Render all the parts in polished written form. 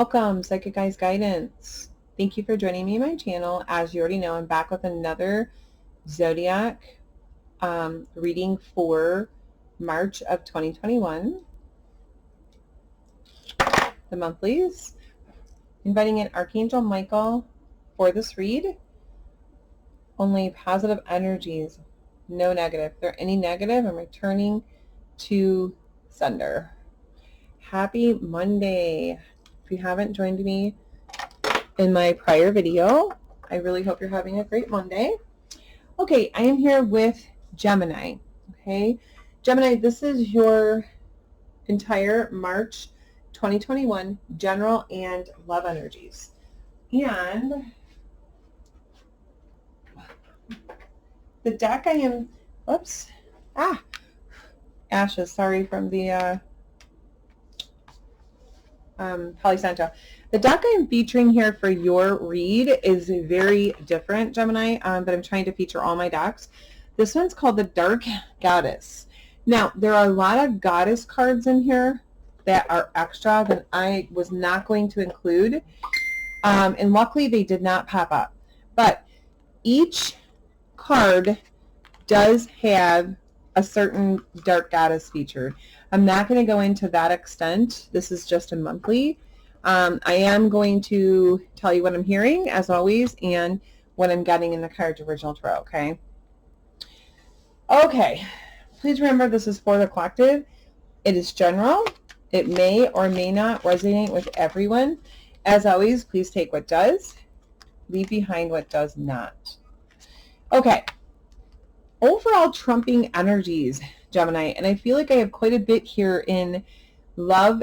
Welcome, Psychic Guys Guidance. Thank you for joining me on my channel. As you already know, I'm back with another zodiac reading for March of 2021. The monthlies. Inviting in Archangel Michael for this read. Only positive energies, no negative. If there are any negative, I'm returning to sender. Happy Monday. If you haven't joined me in my prior video, I really hope you're having a great Monday. Okay, I am here with Gemini. Okay, Gemini, this is your entire March 2021 general and love energies. And the deck I am, ashes, sorry, from the Palo Santo. The deck I'm featuring here for your read is very different, Gemini, but I'm trying to feature all my decks. This one's called the Dark Goddess. Now, there are a lot of goddess cards in here that are extra that I was not going to include, and luckily they did not pop up. But each card does have a certain dark goddess featured. I'm not going to go into that extent. This is just a monthly. I am going to tell you what I'm hearing, as always, and what I'm getting in the cards original tarot, okay? Okay. Please remember this is for the collective. It is general. It may or may not resonate with everyone. As always, please take what does. Leave behind what does not. Okay. Overall trumping energies, Gemini, and I feel like I have quite a bit here in love,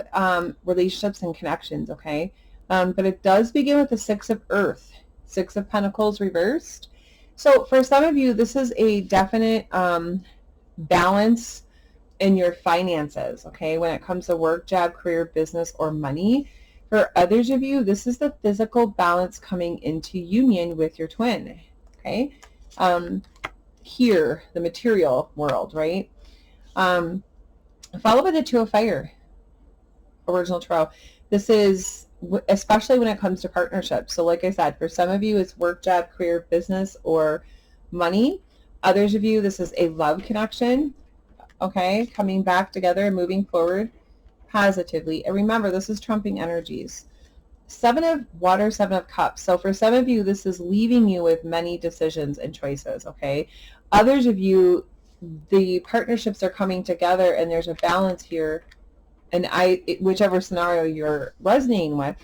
relationships, and connections, okay? But it does begin with the Six of Earth, Six of Pentacles reversed. So for some of you, this is a definite balance in your finances, okay, when it comes to work, job, career, business, or money. For others of you, this is the physical balance coming into union with your twin, okay? Here, the material world, right? Followed by the Two of Fire, original tarot. This is especially when it comes to partnerships. So like I said, for some of you, it's work, job, career, business, or money. Others of you, this is a love connection, okay? Coming back together and moving forward positively. And remember, this is trumping energies. Seven of Water, Seven of Cups. So for some of you, this is leaving you with many decisions and choices, okay? Others of you, the partnerships are coming together and there's a balance here, and whichever scenario you're resonating with,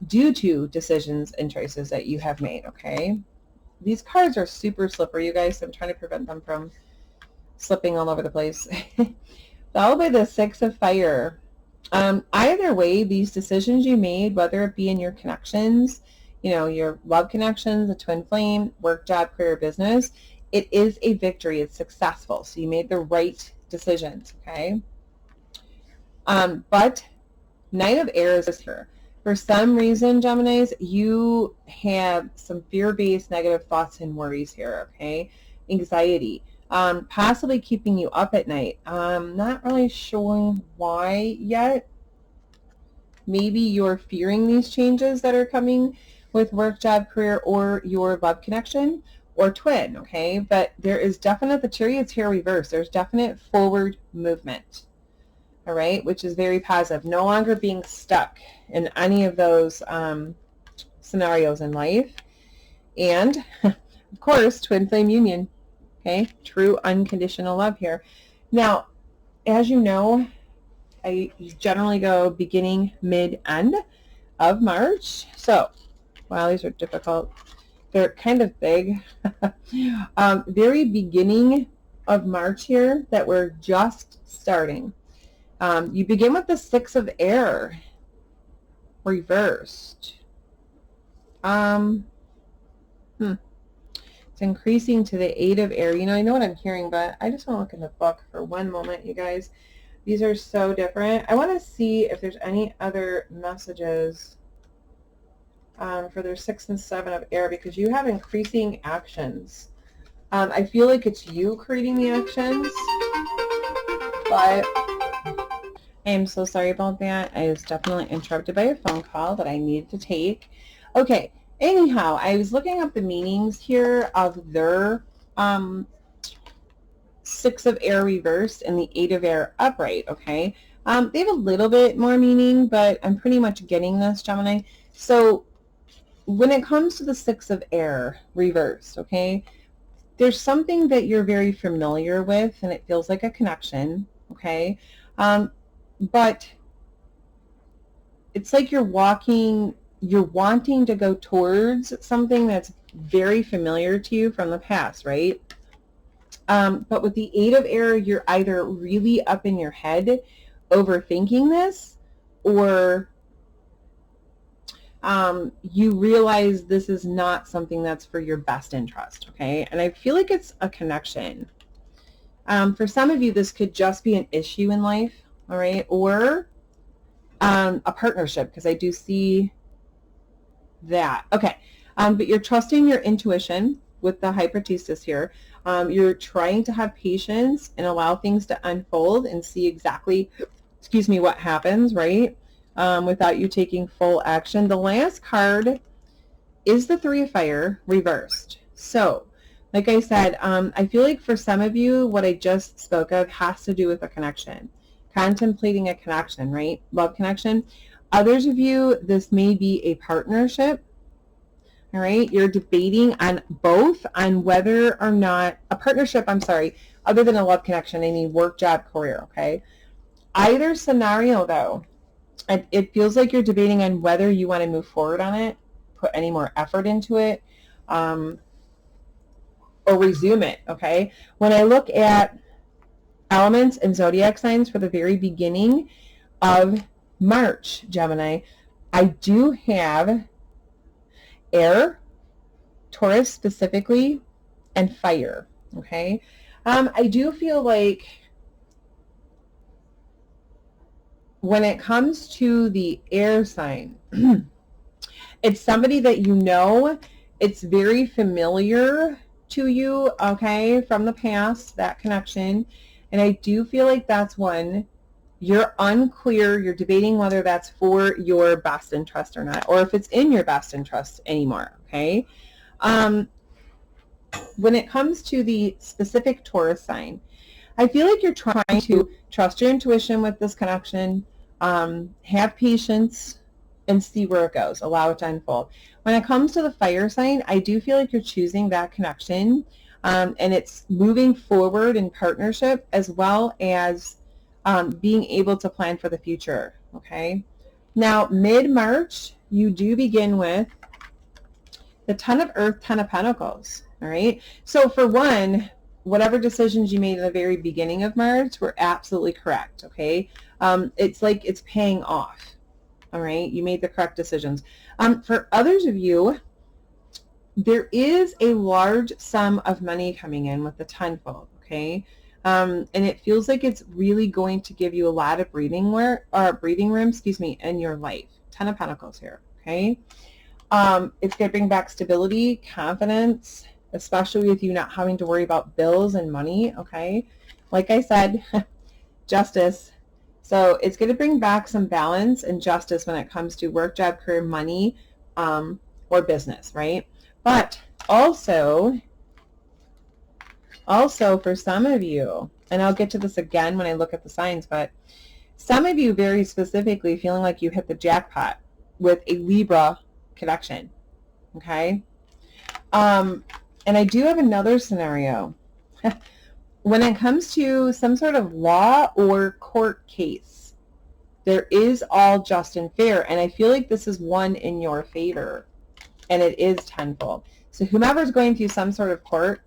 due to decisions and choices that you have made, okay? These cards are super slippery, you guys, so I'm trying to prevent them from slipping all over the place. Followed by the Six of Fire. Either way, these decisions you made, whether it be in your connections, you know, your love connections, a twin flame, work, job, career, business, it is a victory. It's successful. So you made the right decisions, okay? But Knight of Airs is here. For some reason, Geminis, you have some fear-based negative thoughts and worries here, okay? Anxiety. Possibly keeping you up at night. Not really sure why yet. Maybe you're fearing these changes that are coming with work, job, career, or your love connection, or twin, okay? But there is definite, the Chariot's here reversed. There's definite forward movement, all right, which is very positive. No longer being stuck in any of those scenarios in life. And, of course, twin flame union, okay? True unconditional love here. Now, as you know, I generally go beginning, mid, end of March. So, wow, these are difficult. They're kind of big. Very beginning of March here that we're just starting. You begin with the Six of Air reversed. It's increasing to the Eight of Air. You know, I know what I'm hearing, but I just want to look in the book for one moment, you guys. These are so different. I want to see if there's any other messages for their 6 and 7 of Air, because you have increasing actions. I feel like it's you creating the actions, but I am so sorry about that. I was definitely interrupted by a phone call that I needed to take. Okay, anyhow, I was looking up the meanings here of their Six of Air reversed and the Eight of Air upright, okay? They have a little bit more meaning, but I'm pretty much getting this, Gemini. So when it comes to the Six of Air reversed, okay, there's something that you're very familiar with and it feels like a connection, okay? But it's like you're wanting to go towards something that's very familiar to you from the past, right? But with the Eight of Air, you're either really up in your head overthinking this, or you realize this is not something that's for your best interest, okay? And I feel like it's a connection. For some of you, this could just be an issue in life, all right? Or a partnership, because I do see that. Okay, but you're trusting your intuition with the High Priestess here. You're trying to have patience and allow things to unfold and see exactly, excuse me, what happens, right? Without you taking full action. The last card is the Three of Fire reversed. So, like I said, I feel like for some of you, what I just spoke of has to do with a connection. Contemplating a connection, right? Love connection. Others of you, this may be a partnership. All right, you're debating on both, on whether or not a partnership, I'm sorry, other than a love connection, I mean work, job, career, okay? Either scenario, though, it feels like you're debating on whether you want to move forward on it, put any more effort into it, or resume it, okay? When I look at elements and zodiac signs for the very beginning of March, Gemini, I do have air, Taurus specifically, and fire, okay? I do feel like when it comes to the air sign, it's somebody that you know, it's very familiar to you, okay, from the past, that connection. And I do feel like that's one you're unclear, you're debating whether that's for your best interest or not, or if it's in your best interest anymore, okay? When it comes to the specific Taurus sign, I feel like you're trying to trust your intuition with this connection, have patience, and see where it goes. Allow it to unfold. When it comes to the fire sign, I do feel like you're choosing that connection, and it's moving forward in partnership as well as being able to plan for the future, okay? Now, mid-March, you do begin with the Ten of Earth, Ten of Pentacles, all right? So for one, whatever decisions you made in the very beginning of March were absolutely correct, okay? It's like it's paying off, all right? You made the correct decisions. For others of you, there is a large sum of money coming in with the tenfold, okay? And it feels like it's really going to give you a lot of breathing room, excuse me, in your life. Ten of Pentacles here, okay? It's going to bring back stability, confidence, especially with you not having to worry about bills and money, okay? Like I said, justice. So it's going to bring back some balance and justice when it comes to work, job, career, money, or business, right? But also for some of you, and I'll get to this again when I look at the signs, but some of you very specifically feeling like you hit the jackpot with a Libra connection, okay? And I do have another scenario. When it comes to some sort of law or court case, there is all just and fair, and I feel like this is one in your favor, and it is tenfold. So whomever's going through some sort of court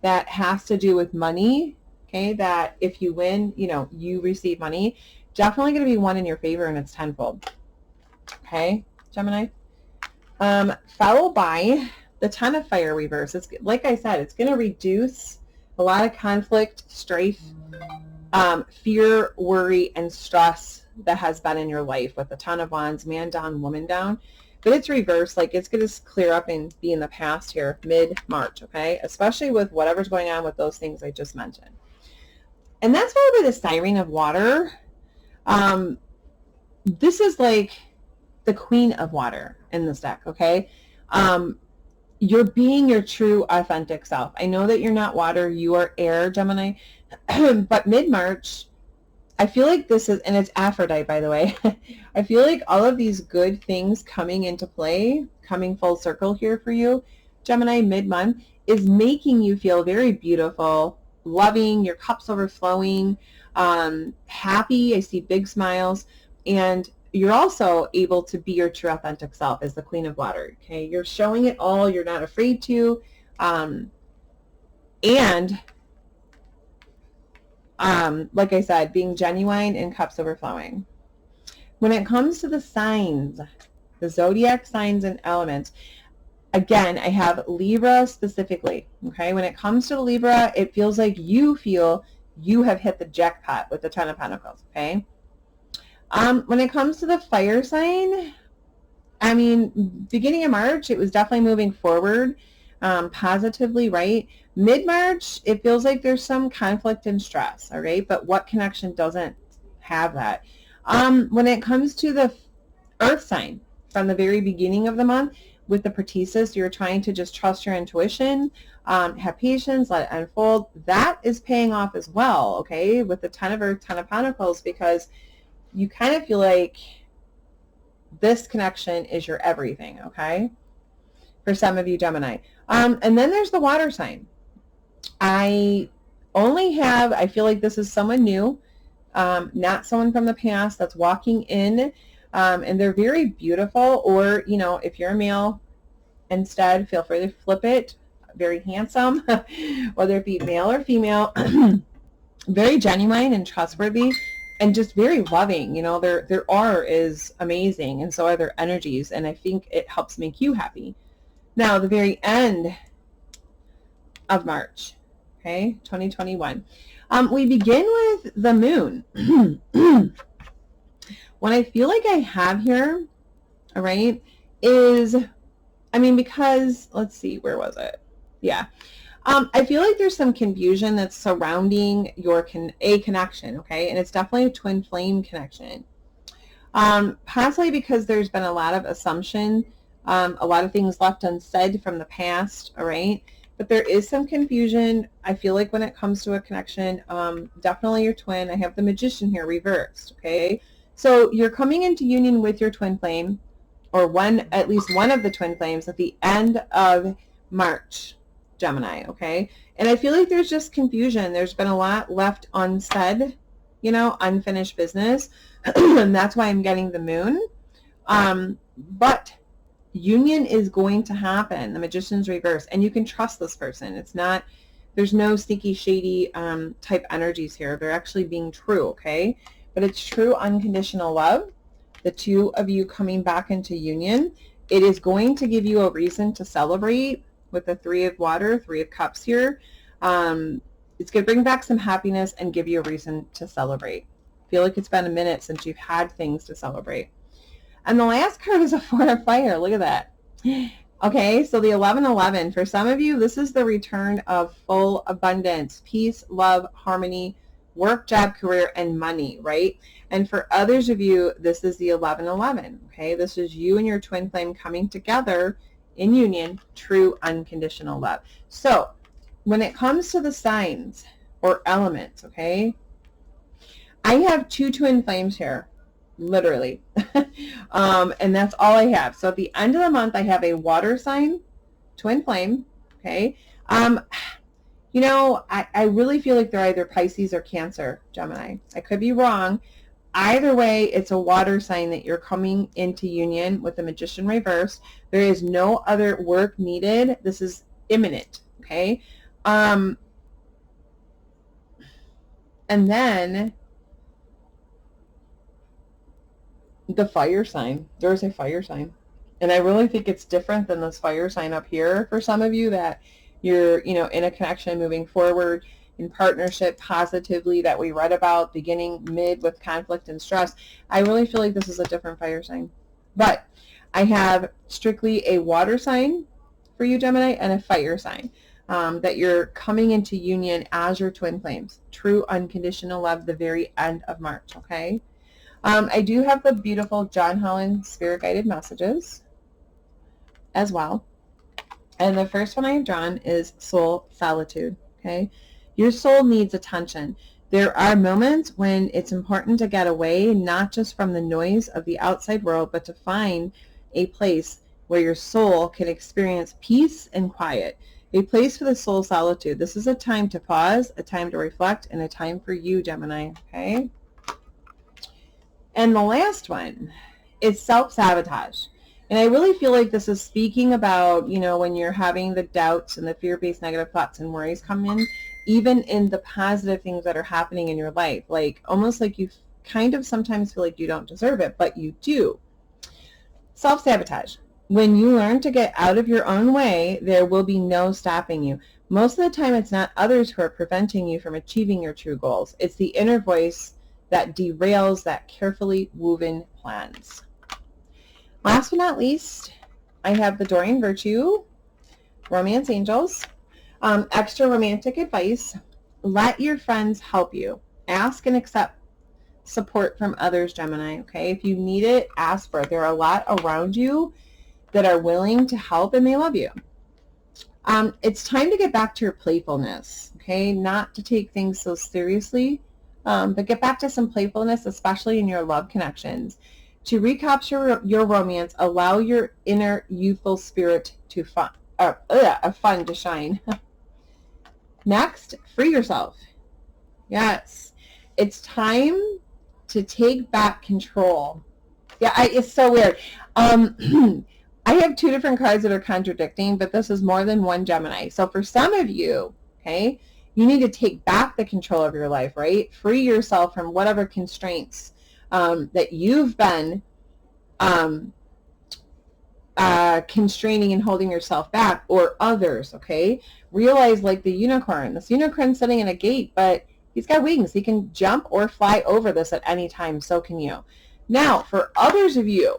that has to do with money, okay, that if you win, you know, you receive money, definitely going to be one in your favor, and it's tenfold, okay, Gemini? Followed by the Ten of Fire reverse. It's, like I said, it's going to reduce a lot of conflict, strife, fear, worry, and stress that has been in your life with the Ten of Wands, man down, woman down. But it's reversed, like it's going to clear up and be in the past here, mid-March, okay? Especially with whatever's going on with those things I just mentioned. And that's followed by the Siren of Water. This is like the queen of water in this deck, okay? You're being your true authentic self. I know that you're not water, you are air, Gemini, but mid-March, I feel like this is, and it's Aphrodite, by the way. I feel like all of these good things coming into play, coming full circle here for you, Gemini, mid-month, is making you feel very beautiful, loving, your cup's overflowing, happy. I see big smiles, and you're also able to be your true authentic self as the queen of water. Okay, you're showing it all. You're not afraid to, and like I said, being genuine and cups overflowing. When it comes to the signs, the zodiac signs and elements, again, I have Libra specifically. Okay, when it comes to the Libra, it feels like you feel you have hit the jackpot with the Ten of Pentacles. Okay. When it comes to the fire sign, I mean, beginning of March, it was definitely moving forward positively, right? Mid-March, it feels like there's some conflict and stress, all right? But what connection doesn't have that? When it comes to the earth sign, from the very beginning of the month, with the Pratesis, you're trying to just trust your intuition, have patience, let it unfold. That is paying off as well, okay? With the Ten of Earth, Ten of Pentacles, because you kind of feel like this connection is your everything, okay? For some of you, Gemini. And then there's the water sign. I feel like this is someone new, not someone from the past that's walking in, and they're very beautiful, or, you know, if you're a male, instead, feel free to flip it, very handsome, whether it be male or female, very genuine and trustworthy, and just very loving. You know, their aura is amazing, and so are their energies, and I think it helps make you happy. Now, the very end of March, okay, 2021, we begin with the moon. What I feel like I have here, all right, is, I mean, because, let's see, where was it? Yeah. I feel like there's some confusion that's surrounding your connection, okay? And it's definitely a twin flame connection. Possibly because there's been a lot of assumption, a lot of things left unsaid from the past, all right? But there is some confusion, I feel like, when it comes to a connection. Definitely your twin. I have the Magician here reversed, okay? So you're coming into union with your twin flame, or at least one of the twin flames, at the end of March, Gemini, okay? And I feel like there's just confusion. There's been a lot left unsaid, you know, unfinished business. And that's why I'm getting the moon. But union is going to happen. The Magician's reverse. And you can trust this person. It's not, there's no sneaky, shady type energies here. They're actually being true, okay? But it's true unconditional love. The two of you coming back into union. It is going to give you a reason to celebrate with the Three of Water, Three of Cups here. It's going to bring back some happiness and give you a reason to celebrate. I feel like it's been a minute since you've had things to celebrate. And the last card is a Four of Fire. Look at that. Okay, so the 11-11. For some of you, this is the return of full abundance, peace, love, harmony, work, job, career, and money, right? And for others of you, this is the 11-11, okay? This is you and your twin flame coming together in union, true unconditional love. So when it comes to the signs or elements, okay, I have two twin flames here, literally. And that's all I have. So at the end of the month, I have a water sign, twin flame, okay? You know, I really feel like they're either Pisces or Cancer, Gemini. I could be wrong. Either way, it's a water sign that you're coming into union with the Magician reverse. There is no other work needed. This is imminent, okay? And then the fire sign. There's a fire sign. And I really think it's different than this fire sign up here for some of you, that you're, you know, in a connection moving forward in partnership positively that we read about, beginning mid with conflict and stress. I really feel like this is a different fire sign. But I have strictly a water sign for you, Gemini, and a fire sign, that you're coming into union as your twin flames. True unconditional love, the very end of March, okay? I do have the beautiful John Holland Spirit Guided Messages as well. And the first one I've drawn is Soul Solitude, okay? Your soul needs attention. There are moments when it's important to get away, not just from the noise of the outside world, but to find a place where your soul can experience peace and quiet. A place for the soul solitude. This is a time to pause, a time to reflect, and a time for you, Gemini, okay? And the last one is self-sabotage. And I really feel like this is speaking about, you know, when you're having the doubts and the fear-based negative thoughts and worries come in, even in the positive things that are happening in your life, like almost like you kind of sometimes feel like you don't deserve it, but you do. Self-sabotage. When you learn to get out of your own way, there will be no stopping you. Most of the time, it's not others who are preventing you from achieving your true goals. It's the inner voice that derails that carefully woven plans. Last but not least, I have the Dorian Virtue, Romance Angels, extra romantic advice. Let your friends help you. Ask and accept support from others, Gemini, okay? If you need it, ask for it. There are a lot around you that are willing to help, and they love you. It's time to get back to your playfulness, okay? Not to take things so seriously, but get back to some playfulness, especially in your love connections. To recapture your romance, allow your inner youthful spirit to fun to shine. Next, free yourself. Yes, it's time to take back control. Yeah, it's so weird. I have two different cards that are contradicting, but this is more than one Gemini. So for some of you, okay, you need to take back the control of your life, right? Free yourself from whatever constraints that you've been constraining and holding yourself back, or others, okay? Realize, like the unicorn. This unicorn's sitting in a gate, but he's got wings. He can jump or fly over this at any time. So can you. Now, for others of you,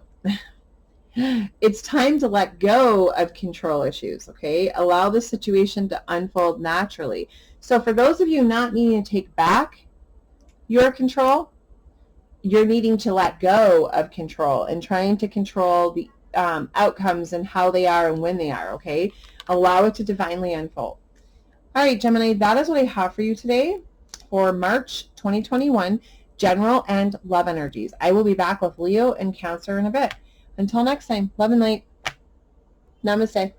it's time to let go of control issues, okay? Allow the situation to unfold naturally. So for those of you not needing to take back your control, you're needing to let go of control and trying to control the outcomes and how they are and when they are, okay? Allow it to divinely unfold. All right, Gemini, that is what I have for you today for March 2021, general and love energies. I will be back with Leo and Cancer in a bit. Until next time, love and light. Namaste.